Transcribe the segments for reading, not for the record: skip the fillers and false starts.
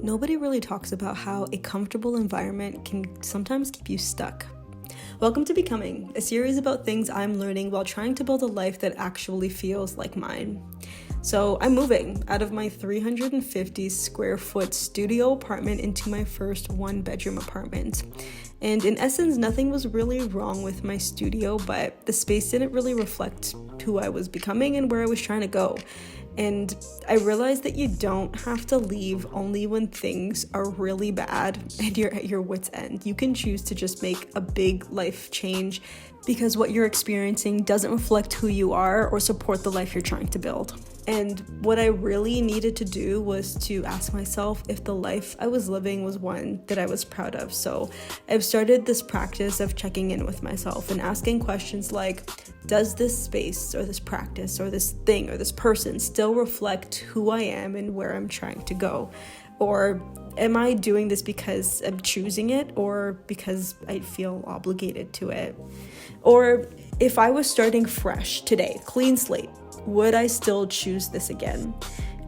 nobody really talks about how a comfortable environment can sometimes keep you stuck. Welcome to Becoming, a series about things I'm learning while trying to build a life that actually feels like mine. So I'm moving out of my 350 square foot studio apartment into my first one-bedroom apartment. And in essence, nothing was really wrong with my studio, but the space didn't really reflect who I was becoming and where I was trying to go. And I realized that you don't have to leave only when things are really bad and you're at your wit's end. You can choose to just make a big life change because what you're experiencing doesn't reflect who you are or support the life you're trying to build. And what I really needed to do was to ask myself if the life I was living was one that I was proud of. So I've started this practice of checking in with myself and asking questions like, does this space or this practice or this thing or this person still reflect who I am and where I'm trying to go? Or am I doing this because I'm choosing it or because I feel obligated to it? Or if I was starting fresh today, clean slate, would I still choose this again?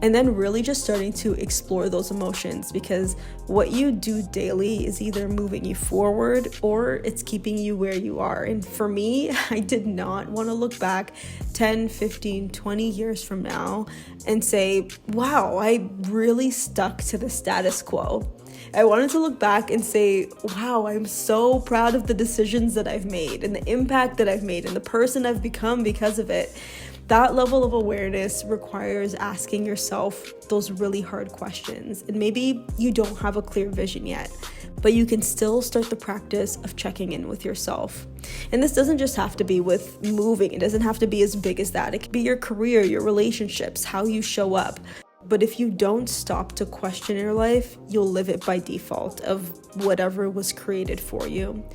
And then really just starting to explore those emotions, because what you do daily is either moving you forward or it's keeping you where you are. And for me, I did not want to look back 10, 15, 20 years from now and say, wow, I really stuck to the status quo. I wanted to look back and say, wow, I'm so proud of the decisions that I've made and the impact that I've made and the person I've become because of it. That level of awareness requires asking yourself those really hard questions. And maybe you don't have a clear vision yet, but you can still start the practice of checking in with yourself. And this doesn't just have to be with moving. It doesn't have to be as big as that. It could be your career, your relationships, how you show up. But if you don't stop to question your life, you'll live it by default of whatever was created for you.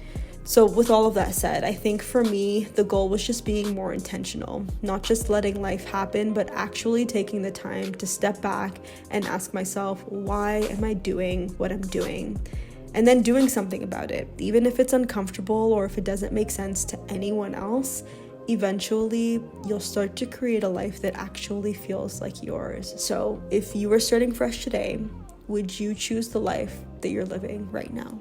So with all of that said, I think for me, the goal was just being more intentional, not just letting life happen, but actually taking the time to step back and ask myself, why am I doing what I'm doing? And then doing something about it, even if it's uncomfortable or if it doesn't make sense to anyone else. Eventually, you'll start to create a life that actually feels like yours. So if you were starting fresh today, would you choose the life that you're living right now?